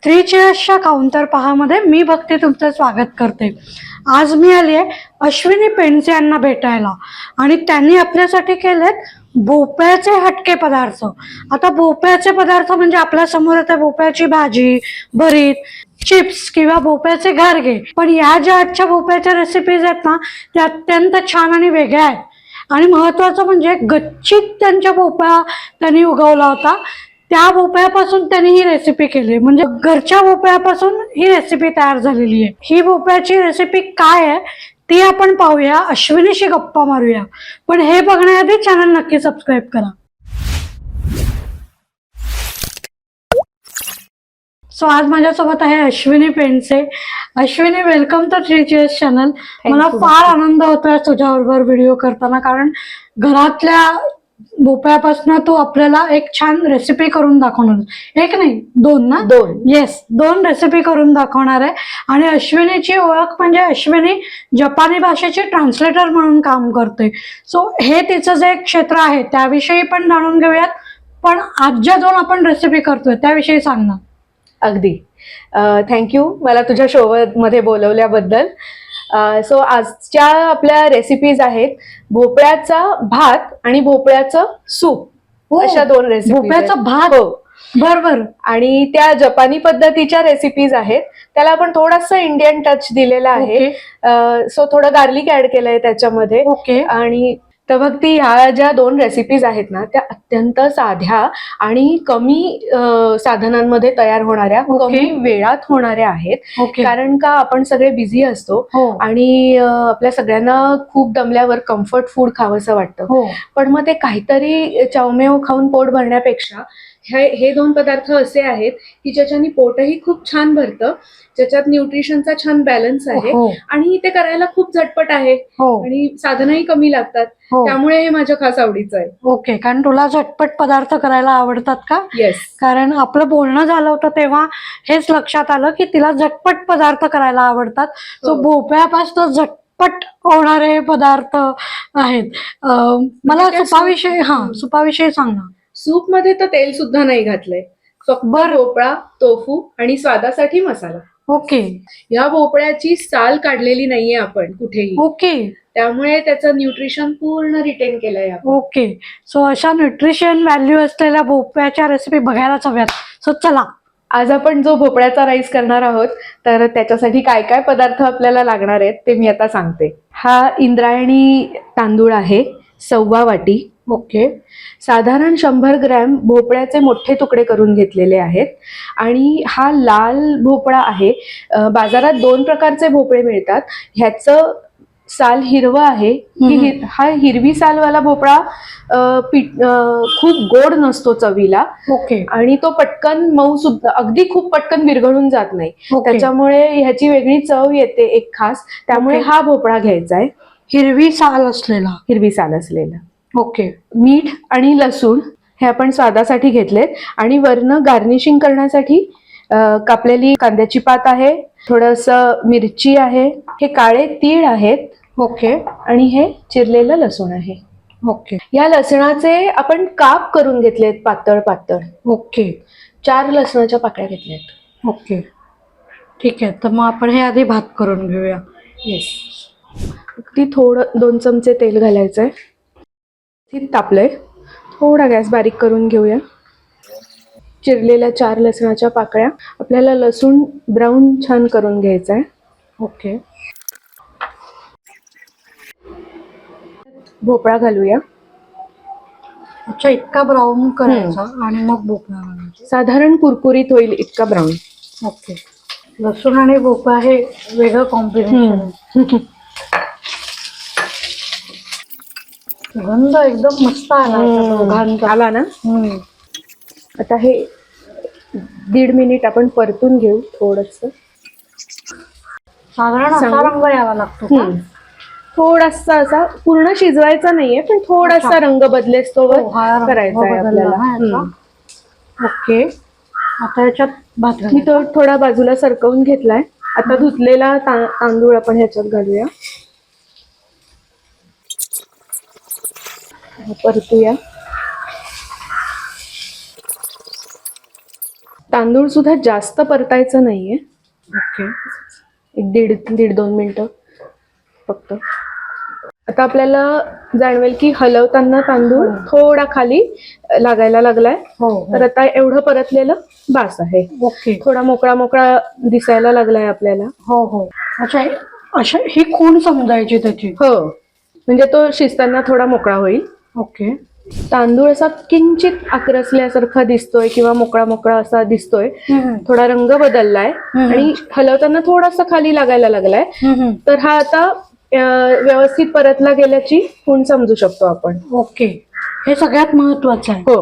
Three चेअर्सच्या counter पहामध्ये मी भक्ती तुमचं स्वागत करते। आज मी आली आहे अश्विनी पेंडसे यांना भेटायला आणि त्यांनी आपल्यासाठी केलेत भोपळ्याचे हटके पदार्थ। आता भोपळ्याचे पदार्थ म्हणजे आपल्या समोर येते भोपळ्याची भाजी, भरीत, चिप्स किंवा भोपळ्याचे घारगे, पण या ज्या आजच्या भोपळ्याच्या रेसिपीज आहेत ना त्या अत्यंत छान आणि वेगळ्या आहेत। आणि महत्त्वाचं म्हणजे गच्चीत त्यांच्या भोपळा त्यांनी उगवला होता, त्या भोपळ्यापासून त्यांनी ही रेसिपी केली, म्हणजे घरच्या भोपळ्यापासून ही रेसिपी तयार झालेली आहे। ही भोपळ्याची रेसिपी काय आहे ती आपण पाहूया, अश्विनीशी गप्पा मारूया। पण हे बघण्याआधी चॅनल नक्की सबस्क्राईब करा। सो आज माझ्यासोबत आहे Ashwini Pendse. Ashwini, welcome to Three Chairs channel. मला फार आनंद होतोय तुझ्याबरोबर व्हिडिओ करताना, कारण घरातल्या भोपळ्यापासून तू आपल्याला एक छान रेसिपी करून दाखवणार। एक नाही, दोन ना? दोन, येस, दोन रेसिपी करून दाखवणार आहे। आणि अश्विनीची ओळख म्हणजे अश्विनी जपानी भाषेची ट्रान्सलेटर म्हणून काम करते। सो हे तिचं जे क्षेत्र आहे त्याविषयी पण जाणून घेऊयात, पण आज ज्या दोन आपण रेसिपी करतोय त्याविषयी सांग ना। अगदी थँक्यू मला तुझ्या शो मध्ये बोलवल्याबद्दल। सो आजच्या आपल्या रेसिपीज आहेत भोपळ्याचा भात आणि भोपळ्याचं सूप, अशा दोन रेसिपी। भोपळ्याचा भात, हो बरोबर। आणि त्या जपानी पद्धतीच्या रेसिपीज आहेत, त्याला आपण थोडासा इंडियन टच दिलेला आहे। सो थोडं गार्लिक ऍड केलंय त्याच्यामध्ये। ओके। आणि तर मग ती ह्या ज्या दोन रेसिपीज आहेत ना त्या अत्यंत साध्या आणि कमी साधनांमध्ये तयार होणाऱ्या, कमी वेळात होणाऱ्या आहेत। कारण का आपण सगळे बिझी असतो आणि आपल्या सगळ्यांना खूप दमल्यावर कम्फर्ट फूड खावंसं वाटतं, पण मग ते काहीतरी चावमेव खाऊन पोट भरण्यापेक्षा हे दोन पदार्थ असे आहेत की ज्याच्यानी पोटही खूप छान भरतं, ज्याच्यात न्यूट्रिशनचा छान बॅलन्स आहे आणि ते करायला खूप झटपट आहे आणि साधनही कमी लागतात। त्यामुळे हे माझ्या खास आवडीचं आहे। ओके, कारण तुला झटपट पदार्थ करायला आवडतात का? येस, कारण आपलं बोलणं झालं होतं तेव्हा हेच लक्षात आलं की तिला झटपट पदार्थ करायला आवडतात। तो भोपळ्यापासून झटपट होणारे पदार्थ आहेत। मला सुपाविषयी सुपाविषयी सांग ना। सूप मध्ये तर तेल सुद्धा नाही घातलंय, फक्त भोपळा, टोफू आणि स्वादासाठी मसाला। ओके। या भोपळ्याची साल काढलेली नाहीये आपण कुठेही। ओके, त्यामुळे त्याचं न्यूट्रिशन पूर्ण रिटेन केलंय आपण। ओके। सो अशा न्यूट्रिशन व्हॅल्यू असलेल्या भोपळ्याच्या रेसिपी बघायलाच हव्यात। सो चला, आज आपण जो भोपळ्याचा राईस करणार आहोत तर त्याच्यासाठी काय काय पदार्थ आपल्याला लागणार आहेत ते मी आता सांगते। हा इंद्रायणी तांदूळ आहे, 1.25 वाटी। ओके। साधारण 100 ग्रॅम भोपळ्याचे मोठे तुकडे करून घेतलेले आहेत। आणि हा लाल भोपळा आहे। बाजारात दोन प्रकारचे भोपळे मिळतात, ह्याचं साल हिरवं आहे। हा हिरवी सालवाला भोपळा खूप गोड नसतो चवीला। ओके। आणि तो पटकन मऊ सुद्धा, अगदी खूप पटकन विरघळून जात नाही, त्याच्यामुळे ह्याची वेगळी चव येते एक खास। त्यामुळे हा भोपळा घ्यायचा आहे, हिरवी साल असलेला। हिरवी साल असलेला। ओके। मीठ आणि लसूण हे आपण स्वादासाठी घेतलेत आणि वरनं गार्निशिंग करण्यासाठी कापलेली कांद्याची पात आहे, थोडंसं मिरची आहे, हे काळे तीळ आहेत। ओके। आणि हे चिरलेलं लसूण आहे। ओके। या लसणाचे आपण काप करून घेतलेत पातळ पातळ। ओके। 4 लसणाच्या पाकळ्या घेतल्यात। ओके, ठीक आहे। तर मग आपण हे आधी भात करून घेऊया। येस, अगदी थोडं 2 चमचे तेल घालायचंय। तापलंय, थोडा गॅस बारीक करून घेऊया। चिरलेल्या 4 लसणाच्या पाकळ्या, आपल्याला लसूण ब्राऊन छान करून घ्यायचा आहे। ओके। भोपळा घालूया। अच्छा, इतका ब्राऊन करायचा आणि मग भोपळा घालायचा, साधारण कुरकुरीत होईल इतका ब्राऊन। ओके। लसूण आणि भोपळा हे वेगळं कॉम्बिनेशन। गंध एकदम मस्त आला आला ना। आता हे 1.5 मिनिट आपण परतून घेऊ थोडस। साधारण असा रंग यावा लागतो का? थोडासा असा, पूर्ण शिजवायचा नाहीये, पण थोडासा रंग बदलेस तो करायचा आहे आपल्याला। ओके। आता याच्यात भात मी तो थोडा बाजूला सरकवून घेतलाय। आता धुतलेला तांदूळ आपण ह्याच्यात घालूया, परतूया। तांदूळ सुद्धा जास्त परतायचं नाहीये, ओके. एक दीड 2 मिनिटं फक्त. आता आपल्याला जाणवेल की हलवताना तांदूळ थोडा खाली लागायला लागलाय. तर आता एवढं परतलेलं बास आहे. ओके. थोडा मोकळा मोकळा दिसायला लागलाय आपल्याला. हो हो. अच्छा, अशा ही खूण समजायची त्याची. हो, म्हणजे तो शिजताना थोडा मोकळा होईल. ओके. तांदूळ असा किंचित आकरसल्यासारखा दिसतोय किंवा मोकळा मोकळा असा दिसतोय. थोडा रंग बदललाय आणि हलवताना थोडासा खाली लागायला लागलाय. तर हा आता व्यवस्थित परतला गेल्याची खूण समजू शकतो आपण. ओके, हे सगळ्यात महत्वाचं आहे. हो,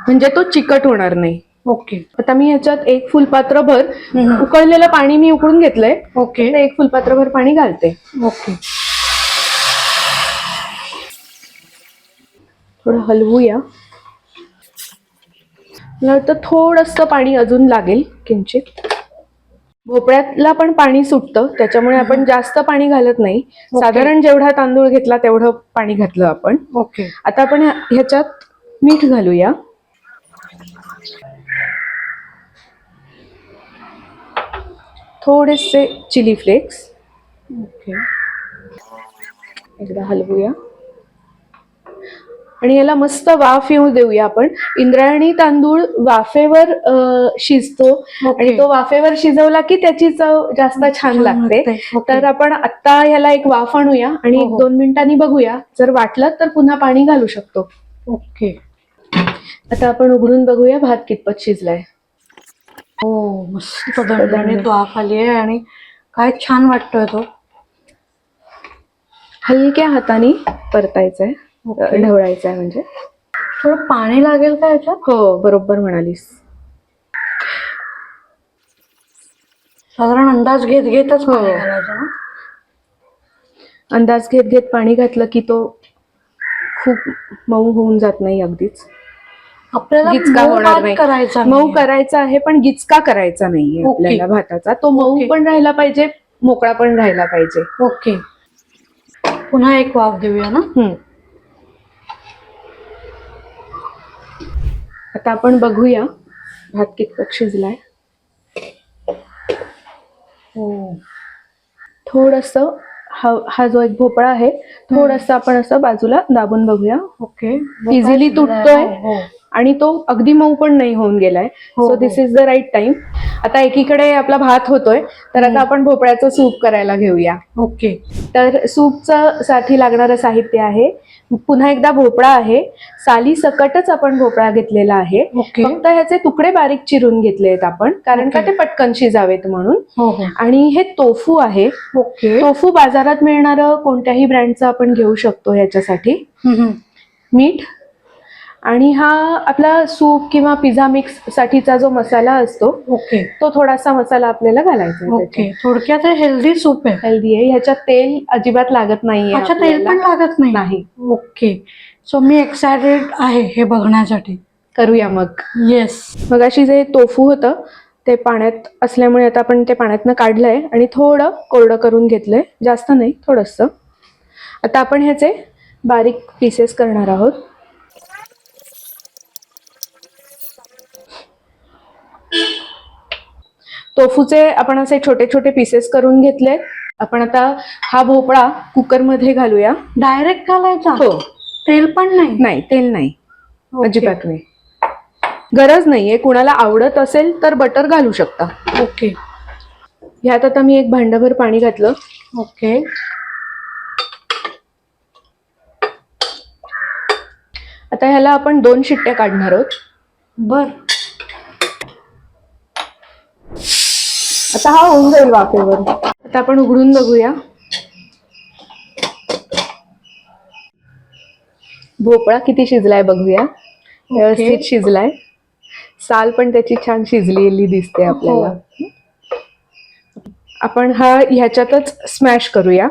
म्हणजे तो चिकट होणार नाही. ओके. आता मी ह्याच्यात 1 फुलपात्रभर उकळलेलं पाणी मी उकळून घेतलंय. ओके. 1 फुलपात्रभर पाणी घालते. ओके. थोडं हलवूया. मला वाटतं थोडंसं पाणी अजून लागेल किंचित. भोपळ्याला पण पाणी सुटतं, त्याच्यामुळे आपण जास्त पाणी घालत नाही. साधारण जेवढा तांदूळ घेतला तेवढं पाणी घातलं आपण. ओके. आता आपण ह्याच्यात मीठ घालूया. थोडेसे चिली फ्लेक्स. ओके. एकदा हलवूया आणि याला मस्त वाफ येऊ देऊया आपण. इंद्रायणी तांदूळ वाफेवर शिजतो आणि तो वाफेवर शिजवला की त्याची चव जास्त छान लागते. तर आपण आता ह्याला एक वाफ आणूया आणि 1-2 मिनिटांनी बघूया. जर वाटलं तर पुन्हा पाणी घालू शकतो. ओके. आता आपण उघडून बघूया भात कितपत शिजलाय. हो, मस्त दणदणीत वाफ आली आहे आणि काय छान वाटतोय तो. हलक्या हाताने परतायचंय, ढवळायचंय. म्हणजे थोडं पाणी लागेल का याच्यात? हो, बरोबर म्हणालीस. साधारण अंदाज घेत घेतच पाणी घालायचं ना? अंदाज घेत घेत पाणी घातलं की तो खूप मऊ होऊन जात नाही अगदीच. आपल्याला गिचका होणार नाही. करायचा मऊ करायचा आहे पण गिचका करायचा नाहीये आपल्याला भाताचा. तो मऊ पण राहिला पाहिजे, मोकळा पण राहिला पाहिजे. ओके. पुन्हा एक वाफ देऊया ना? आता आपण बघूया भात कितपत शिजलाय. हो. थोडंसं हा जो एक भोपळा आहे थोडंसं आपण असं बाजूला दाबून बघूया. ओके. इझिली तुटतोय आणि तो अगदी मऊ पण नाही होऊन गेलाय. So this is the right time. आता एकीकडे आपला भात होतोय तर आता आपण भोपळ्याचं सूप करायला घेऊया. ओके. तर सूपचं साठी लागणारं साहित्य आहे, पुन्हा एकदा भोपळा आहे. साली सकटच आपण भोपळा घेतलेला आहे. फक्त ह्याचे तुकडे बारीक चिरून घेतले आहेत आपण, कारण का ते पटकन शिजावेत म्हणून. आणि हे तोफू आहे. तोफू बाजारात मिळणारं कोणत्याही ब्रँडचं आपण घेऊ शकतो ह्याच्यासाठी. मीठ आणि हा आपला सूप किंवा पिझ्झा मिक्स साठीचा जो मसाला असतो तो थोडासा मसाला आपल्याला घालायचा. ओके. थोडक्यात हेल्दी सूप आहे. हेल्दी आहे. ह्याच्यात तेल अजिबात लागत नाहीये. अच्छा, तेल पण लागत नाही? ओके. सो मी एक्सायटेड आहे हे बघण्यासाठी. करूया मग. येस. मगाशी जे तोफू होतं ते पाण्यात असल्यामुळे आता आपण ते पाण्यातनं काढलंय आणि थोडं कोरडं करून घेतलंय, जास्त नाही, थोडंसं. आता आपण ह्याचे बारीक पीसेस करणार आहोत. तोफूचे आपण असे छोटे छोटे पीसेस करून घेतले. आपण आता हा भोपळा कुकरमध्ये घालूया. डायरेक्ट घालायचा? हो. तेल पण नाही? नाही, तेल नाही, अजिबात नाही. गरज नाहीये. कुणाला आवडत असेल तर बटर घालू शकता. ओके. ह्यात आता मी 1 भांडभर पाणी घातलं. ओके. आता ह्याला आपण 2 शिट्ट्या काढणार आहोत. बर. आता हा होऊन जाईल वाफेवर. आता आपण उघडून बघूया. भोपळा किती शिजलाय बघूया. व्यवस्थित शिजलाय. साल पण त्याची छान शिजलेली दिसते आपल्याला. आपण हा ह्याच्यातच स्मॅश करूया.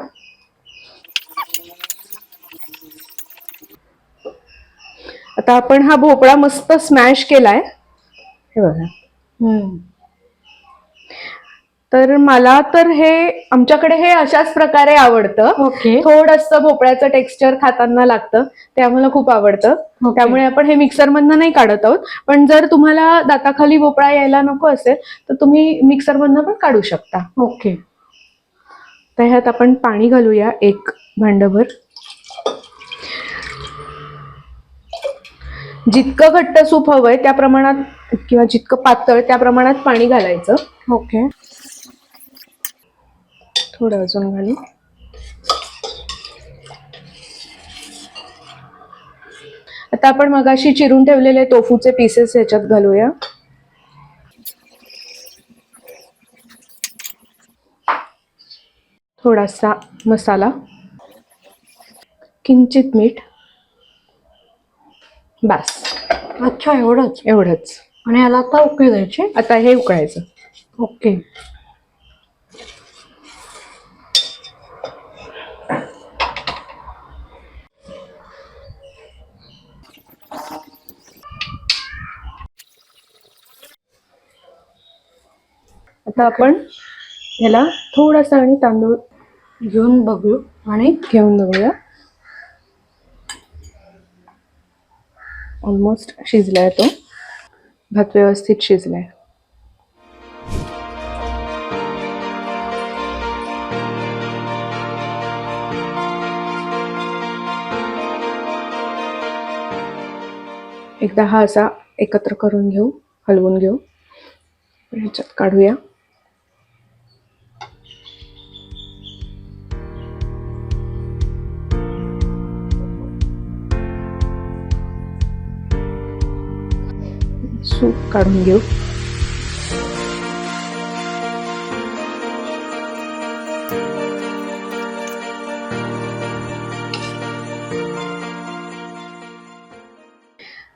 आता आपण हा भोपळा मस्त स्मॅश केलाय, हे बघा. तर मला तर हे आमच्याकडे हे अशाच प्रकारे आवडतं. ओके. थोडंसं भोपळ्याचं टेक्स्चर खाताना लागतं, ते आम्हाला खूप आवडतं. ओके. त्यामुळे आपण हे मिक्सर मधनं नाही काढत आहोत. पण जर तुम्हाला दाताखाली भोपळा यायला नको असेल तर तुम्ही मिक्सर मधनं पण काढू शकता. ओके. तर ह्यात आपण पाणी घालूया 1 भांडभर. जितकं घट्ट सूप हवंय त्या प्रमाणात किंवा जितकं पातळ त्या प्रमाणात पाणी घालायचं. ओके. थोडं अजून घालू. आता आपण मगाशी चिरून ठेवलेले टोफूचे पीसेस ह्याच्यात घालूया. थोडासा मसाला, किंचित मीठ, बस अच्छा, एवढंच? एवढंच. आणि याला आता उकळी द्यायची? आता हे उकळायचं. ओके. आता आपण ह्याला थोडासा आणि तांदूळ घेऊन बघू आणि घेऊन बघूया. ऑलमोस्ट शिजलाय तो. भात व्यवस्थित शिजलाय. एकदा हा असा एकत्र करून घेऊ, हलवून घेऊ. ह्याच्यात काढूया. सूप काढून घेऊ.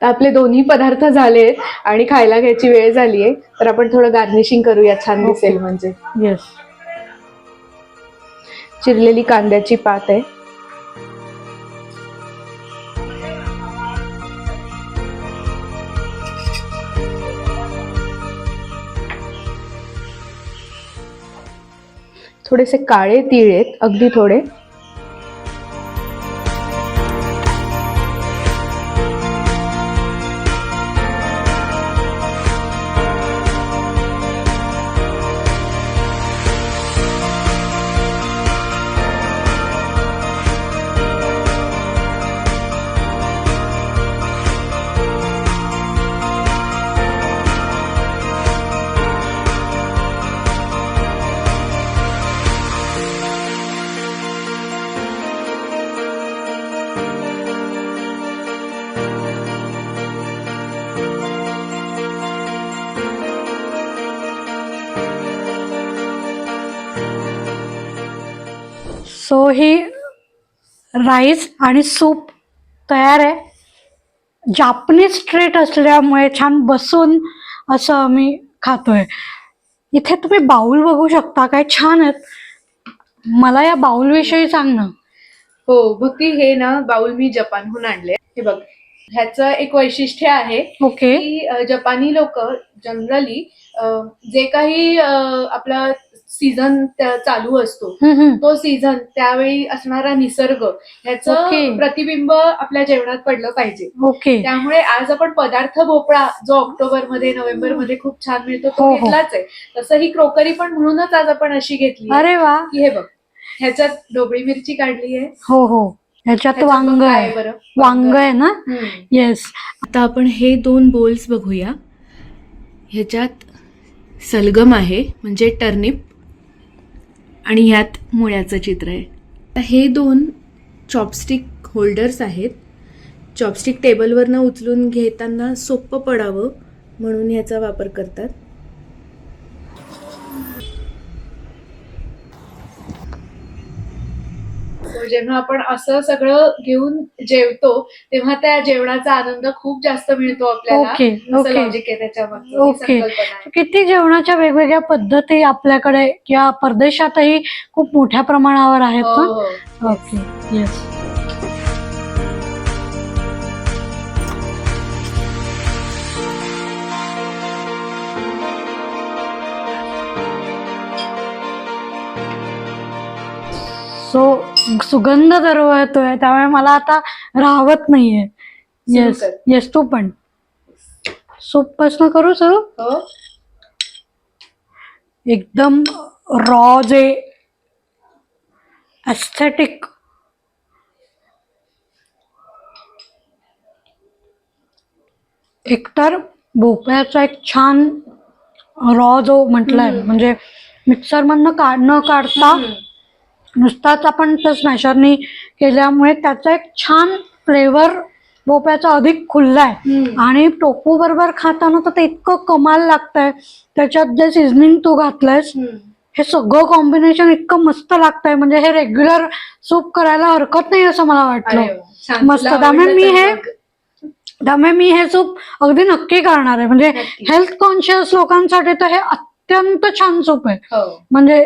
तर आपले दोन्ही पदार्थ झालेत आणि खायला घ्यायची वेळ झालीये. तर आपण थोडं गार्निशिंग करूया, छान दिसेल म्हणजे. येस. चिरलेली कांद्याची पात आहे. थोडेसे काळे तीळ आहेत, अगदी थोडे. सो ही राईस आणि सूप तयार आहे. जापनीज ट्रीट असल्यामुळे छान बसून असं आम्ही खातोय. इथे तुम्ही बाउल बघू शकता, काय छान आहेत. मला या बाउल विषयी सांग ना. हो भक्ती, हे ना बाउल मी जपानहून आणले. हे बघ, ह्याचं एक वैशिष्ट्य आहे ओके. की जपानी लोक जनरली जे काही आपला सीझन चालू असतो तो सीझन, त्यावेळी असणारा निसर्ग, ह्याचं ओके. प्रतिबिंब आपल्या जेवणात पडलं पाहिजे. ओके. त्यामुळे आज आपण पदार्थ भोपळा जो ऑक्टोबर मध्ये नोव्हेंबर मध्ये खूप छान मिळतो तो हो. घेतलाच आहे. तसं ही क्रोकरी पण म्हणूनच आज आपण अशी घेतली अरे वा. की हे बघ, ह्याच्यात ढोबळी मिरची काढली आहे. हो. ह्याच्यात वांग आहे. बरं, वांग आहे ना. येस. आता आपण हे 2 बोल्स बघूया. ह्याच्यात सलगम आहे म्हणजे टर्निप, आणि ह्यात मुळ्याचं चित्र आहे. आता हे 2 चॉपस्टिक होल्डर्स आहेत. चॉपस्टिक टेबलवरनं उचलून घेताना सोपं पडावं म्हणून ह्याचा वापर करतात. जेव्हा आपण असं सगळं घेऊन जेवतो तेव्हा त्या जेवणाचा आनंद खूप जास्त मिळतो आपल्याला. ओके. असं लॉजिक आहे त्याच्यामागचं, ही ओके. संकल्पना आहे. किती जेवणाच्या वेगवेगळ्या पद्धती आपल्याकडे किंवा परदेशातही खूप मोठ्या प्रमाणावर आहेत हो, ना. हो. ओके. येस. सुगंध दरवळतोय, त्यामुळे मला आता राहवत नाहीये. सुरू येस कर. येस, तू पण सूप पासन करू सुरू. हो, एकदम रॉ जे एस्थेटिक. एकतर भोपळ्याचा एक छान रॉ जो म्हटलाय, म्हणजे मिक्सर मधनं न काढता नुसताच आपण त्या स्मॅशरनी केल्यामुळे त्याचा एक छान फ्लेवर भोपळ्याचा अधिक खुललाय. आणि टोफू बरोबर खाताना तर ते इतकं कमाल लागतंय. त्याच्यात जे सिझनिंग तू घातलंयस, हे सगळं कॉम्बिनेशन इतकं मस्त लागतंय, म्हणजे हे रेग्युलर सूप करायला हरकत नाही असं मला वाटलं. अरे वा, छान. मस्त. तुला त्यामुळे आवडलं तर मी हे सूप अगदी नक्की करणार आहे. म्हणजे नक्की. हेल्थ कॉन्शियस लोकांसाठी तर हे अत्यंत छान सूप आहे. हो, म्हणजे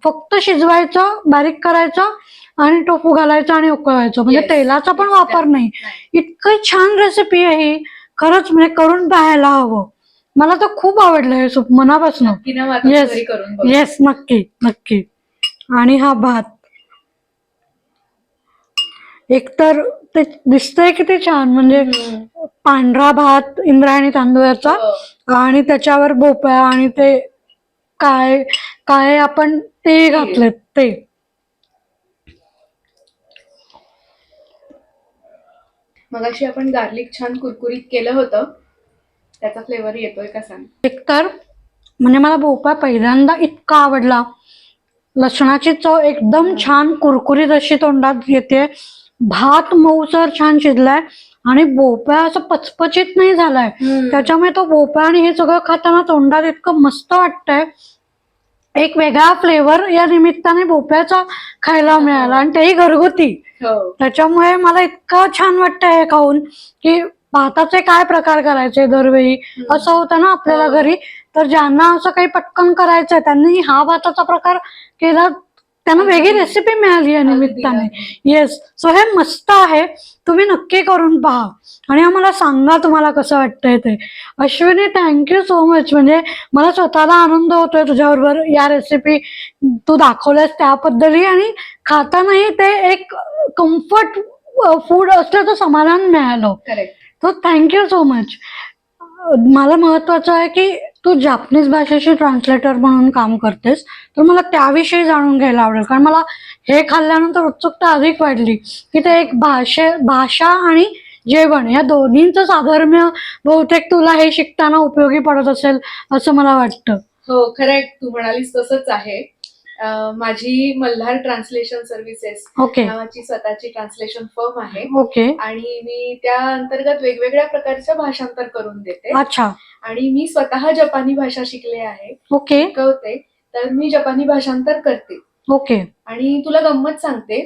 फक्त शिजवायचं, बारीक करायचं आणि टोफू घालायचं आणि उकळवायचं, म्हणजे Yes, तेलाचा पण exactly. वापर नाही. इतकं छान रेसिपी आहे ही. खरंच म्हणजे करून पाहायला हवं. मला तर खूप आवडलं हे सूप मनापासून. नक्की ना, आता येस घरी करून बघ. येस, नक्की नक्की. आणि हा भात एकतर ते दिसतंय किती छान, म्हणजे पांढरा भात इंद्रायणी तांदूळाचा, हो. आणि त्याच्यावर भोपळा आणि ते काय काय आपण ते घातलेत ते. मगाशी आपण गार्लिक छान कुरकुरीत केलं होतं, त्याचा फ्लेवर येतोय का सांग. एकतर म्हणजे मला भोपळा पहिल्यांदा इतका आवडला. लसणाची चव एकदम छान कुरकुरीत अशी तोंडात येते. भात मऊसर छान शिजलाय आणि भोपळा असं पचपचित नाही झालाय. त्याच्यामुळे तो भोपळा आणि हे सगळं खाताना तोंडात इतकं मस्त वाटतंय. एक वेगळा फ्लेवर या निमित्ताने भोपळ्याचा खायला मिळाला, आणि तेही घरगुती. त्याच्यामुळे मला इतकं छान वाटतंय हे खाऊन, की भाताचे काय प्रकार करायचे दरवेळी असं होतं ना आपल्याला घरी. तर ज्यांना असं काही पटकन करायचंय त्यांनी हा भाताचा प्रकार केला, त्यांना वेगळी रेसिपी मिळाली या निमित्ताने. येस, सो हे मस्त आहे. तुम्ही नक्की करून पहा आणि आम्हाला सांगा तुम्हाला कसं वाटतंय ते. Ashwini, thank you so much. म्हणजे मला स्वतःला आनंद होतोय तुझ्याबरोबर या रेसिपी तू दाखवल्यास त्याबद्दलही, आणि खातानाही ते एक कम्फर्ट फूड असल्याचं समाधान मिळालं. तर थँक्यू सो मच. मला महत्वाचं आहे की तू जापनीज भाषेची ट्रान्सलेटर म्हणून काम करतेस, तर मला त्याविषयी जाणून घ्यायला आवडेल. कारण मला हे खाल्ल्यानंतर उत्सुकता अधिक वाढली की ते एक भाषा आणि जेवण या दोन्हींचं साधर्म्य बहुतेक तुला हे शिकताना उपयोगी पडत असेल असं मला वाटतं. हो, करेक्ट. तू म्हणालीस तसंच आहे. माझी मल्हार ट्रान्सलेशन सर्व्हिसेस नावाची स्वतःची ट्रान्सलेशन फर्म आहे. आणि मी त्या अंतर्गत वेगवेगळ्या प्रकारच्या भाषांतर करून देते. अच्छा. आणि मी स्वतः जपानी भाषा शिकले आहे, शिकवते. तर मी जपानी भाषांतर करते. आणि तुला गंमत सांगते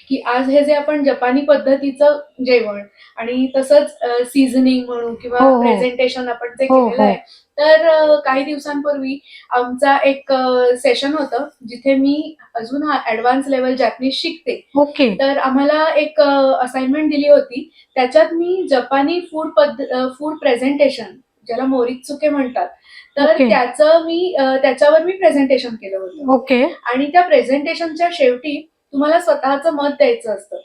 की आज हे जे आपण जपानी पद्धतीचं जेवण आणि तसंच सीझनिंग म्हणू किंवा प्रेझेंटेशन आपण जे केलेलं आहे, तर काही दिवसांपूर्वी आमचा एक सेशन होतं जिथे मी अजून ऍडव्हान्स लेवल जॅपनीज शिकते. तर आम्हाला एक असाइनमेंट दिली होती. त्याच्यात मी जपानी फूड प्रेझेंटेशन, ज्याला मोरित्सुके म्हणतात, तर त्याच्यावर मी प्रेझेंटेशन केलं होतं. आणि त्या प्रेझेंटेशनच्या शेवटी तुम्हाला स्वतःचं मत द्यायचं असतं.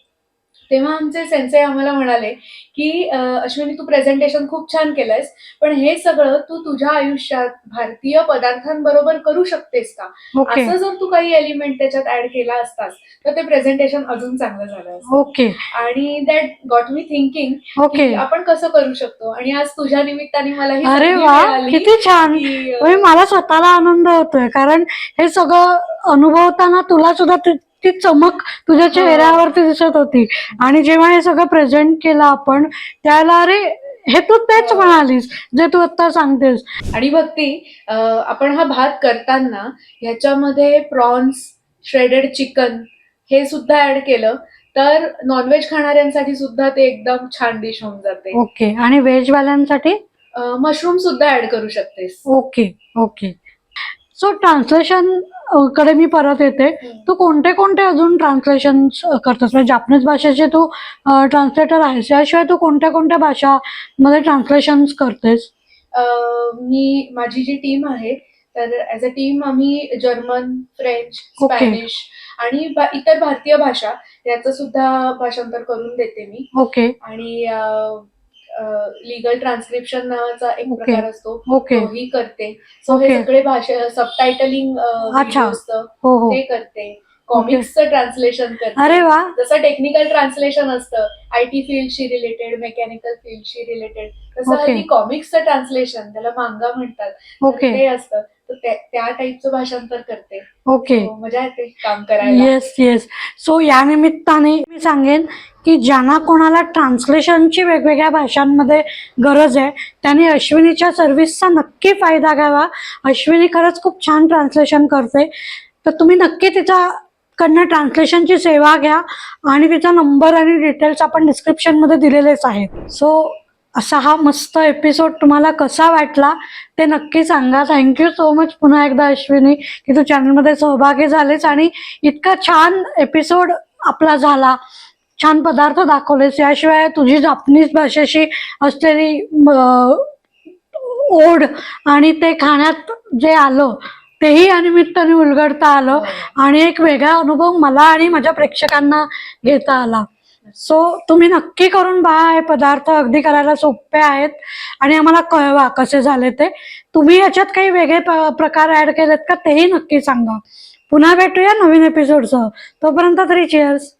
तेव्हा आमचे सेन्से आम्हाला म्हणाले की अश्विनी, तू प्रेझेंटेशन खूप छान केलंयस, पण हे सगळं तू तुझ्या आयुष्यात भारतीय पदार्थांबरोबर करू शकतेस का? असं जर तू काही एलिमेंट त्याच्यात ऍड केला असतास तर ते प्रेझेंटेशन अजून चांगलं झालं असतं. आणि दॅट गॉट मी थिंकिंग की आपण कसं करू शकतो. आणि आज तुझ्या निमित्ताने मला ही अरे संधी वा, मिळाली. किती छान. मला स्वतःला आनंद होतोय, कारण हे सगळं अनुभवताना तुला सुद्धा ती चमक तुझ्या चेहऱ्यावरती दिसत होती. आणि जेव्हा हे सगळं प्रेझेंट केलं आपण त्याला, अरे हे तू तेच म्हणालीस जे तू आता सांगतेस. आणि भक्ती, आपण हा भात करताना ह्याच्यामध्ये प्रॉन्स, श्रेडेड चिकन हे सुद्धा ऍड केलं तर नॉनव्हेज खाणाऱ्यांसाठी सुद्धा ते एकदम छान डिश होऊन जाते. आणि व्हेज वाल्यांसाठी मशरूम सुद्धा ऍड करू शकतेस. ओके. सो ट्रान्सलेशन कडे मी परत येते. तू कोणते कोणते अजून ट्रान्सलेशन करतेस? म्हणजे जापनीज भाषेचे तू ट्रान्सलेटर आहेस, याशिवाय तू कोणत्या कोणत्या भाषा मध्ये ट्रान्सलेशन करतेस? माझी जी टीम आहे तर ऍज अ टीम आम्ही जर्मन, फ्रेंच, Okay. स्पॅनिश आणि इतर भारतीय भाषा याचं सुद्धा भाषांतर करून देते मी. ओके आणि लिगल ट्रान्स्क्रिप्शन नावाचा एक Okay. प्रकार असतो, ओके तोही करते. सो हे Okay. सगळे भाषा सबटायटलिंग अच्छा. व्हिडिओजचं हो हो ते करते. कॉमिक्सचं ट्रान्सलेशन करते. अरे वा जसं टेक्निकल ट्रान्सलेशन असतं IT फील्डशी रिलेटेड, मेकॅनिकल फील्डशी रिलेटेड, तसं Okay. हल्ली कॉमिक्सचं ट्रान्सलेशन, त्याला मांगा म्हणतात, तर ओके ते असतं. तर त्या टाईपचं भाषांतर करते. ओके So, मजा येते काम करायला. Yes yes. सो या निमित्ताने मी सांगेन की ज्यांना कोणाला ट्रान्सलेशनची वेगवेगळ्या भाषांमध्ये गरज आहे त्यांनी अश्विनीच्या सर्व्हिसचा नक्की फायदा घ्यावा. अश्विनी खरंच खूप छान ट्रान्सलेशन करते, तर तुम्ही नक्की तिच्याकडनं ट्रान्सलेशनची सेवा घ्या आणि तिचा नंबर आणि डिटेल्स आपण डिस्क्रिप्शनमध्ये दिलेलेच आहेत. सो असा हा मस्त एपिसोड तुम्हाला कसा वाटला ते नक्की सांगा. थँक्यू सो मच पुन्हा एकदा अश्विनी की तू चॅनलमध्ये सहभागी झालीस आणि इतका छान एपिसोड आपला झाला, छान पदार्थ दाखवलेस. याशिवाय तुझी जापनीज भाषेशी असलेली ओढ आणि ते खाण्यात जे आलं तेही या निमित्ताने उलगडता आलं आणि एक वेगळा अनुभव मला आणि माझ्या प्रेक्षकांना घेता आला. सो तुम्ही नक्की करून पहा. हे पदार्थ अगदी करायला सोपे आहेत आणि आम्हाला कळवा कसे झाले ते. तुम्ही याच्यात काही वेगळे प्रकार ऍड केलेत का तेही नक्की सांगा. पुन्हा भेटूया नवीन एपिसोडसह. तोपर्यंत तरी चिअर्स.